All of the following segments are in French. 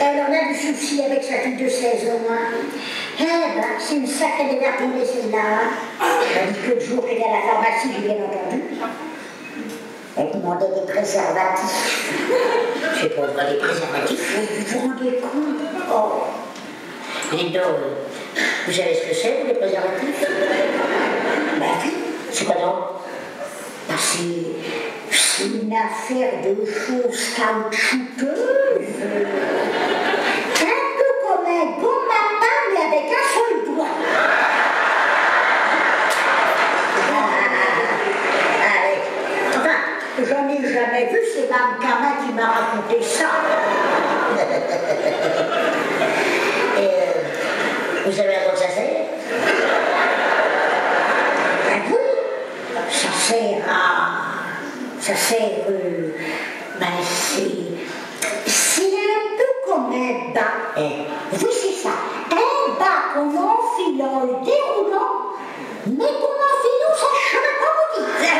Elle en a du souci avec sa fille de 16 ans. Eh ben, c'est une sacrée dévergondée celle-là. Elle dit que le jour qu'elle est à la pharmacie, j'ai bien entendu. Elle demandait des préservatifs. C'est pas vrai, des préservatifs. Vous vous rendez compte? Oh. Dites donc, vous savez ce que c'est, les préservatifs? Ben oui. C'est quoi donc? Ben c'est une affaire de choses caoutchouteuses. Un peu comme un bon matin, mais avec un seul doigt. J'en ai jamais vu, c'est Mme Camin qui m'a raconté ça. Et vous savez à quoi ça sert? Ben oui, ça sert ben c'est un peu comme un bas. Oui, c'est ça. Un bas qu'on enfile en le déroulant, mais qu'on enfile où ça, je ne sais pas vous dire.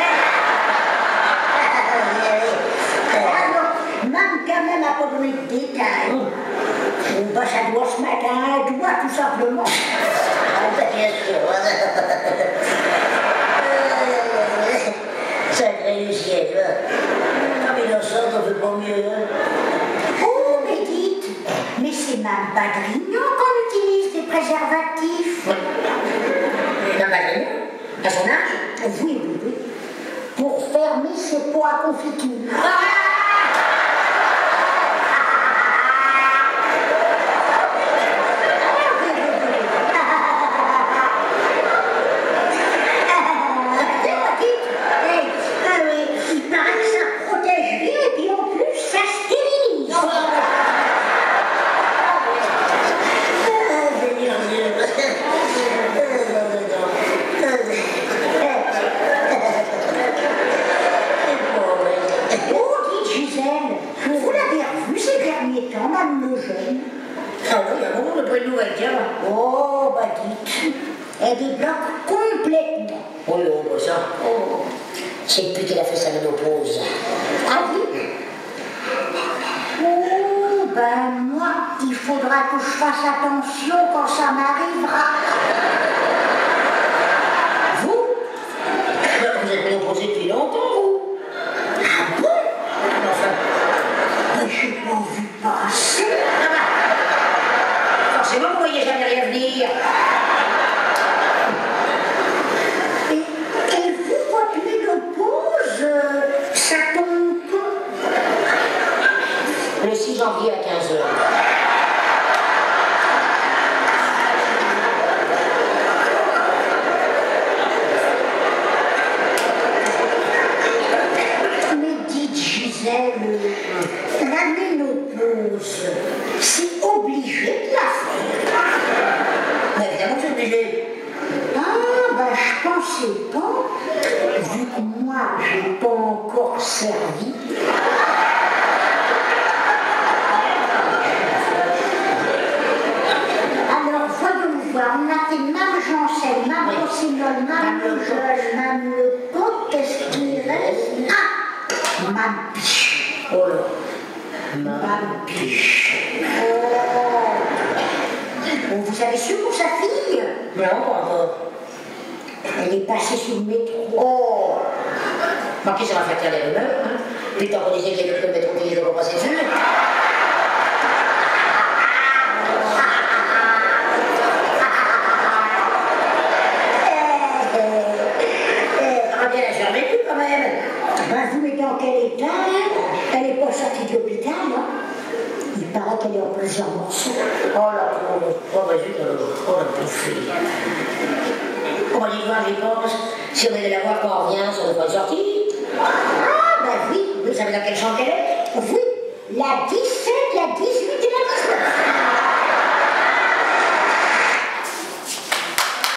Mme Camin n'a pas donné de détails. Ben, ça doit se mettre à un doigt, tout simplement. Bien sûr. Sacré du ciel. Mais dans ça, on fait pas mieux. Oh, mais dites, mais c'est Mme Badrignon qu'on utilise des préservatifs. Mme Badrignon? À son âge? Oui. Pour fermer ses pots à confiture. Oh, bah dites, elle débloque complètement. Oh non, bah ça. Oh. C'est depuis qu'elle a fait sa ménopause. Ah oui? Oh, ben moi, il faudra que je fasse attention quand ça m'arrivera. Vous? Ben, vous êtes ménopausée depuis longtemps, vous? Ah bon? Enfin, ben, j'ai pas vu passer. Forcément, vous voyez jamais rien venir. Et vous, votre ménopause, ça tombe quand? Le 6 janvier à 15h. Mais dites, Gisèle, la ménopause, c'est obligé de la faire. Mais évidemment que c'est obligé. Ah, ben je pensais pas, vu que moi, j'ai pas encore servi. Alors, voyons voir, on a fait Mme Janssen, Mme Rossignol, Mme Lejeune, Mme Lecoq, qu'est-ce qui reste? Ah, Mme Piche. Oh là. Mme Piche. Oh, vous avez su pour sa fille? Non, pas encore. Elle est passée sous le métro. Oh. Manquez, ça va faire taire les rumeurs. Hein. Puis tant qu'on disait que les métro qui les ont passé dessus. Bien, j'ai revécu quand même. Ben, vous, mais dans quel état, hein? Elle n'est pas sortie de l'hôpital, hein? Il paraît qu'elle est en plusieurs morceaux. Oh la pauvre. Oh, bah zut, oh la pauvre fille. Comment dites-vous, j'y pense? Si on allait la voir quand on revient, ça ne devrait pas sortir. Ah, ben oui. Vous savez dans quelle chambre elle est? Oui, la 17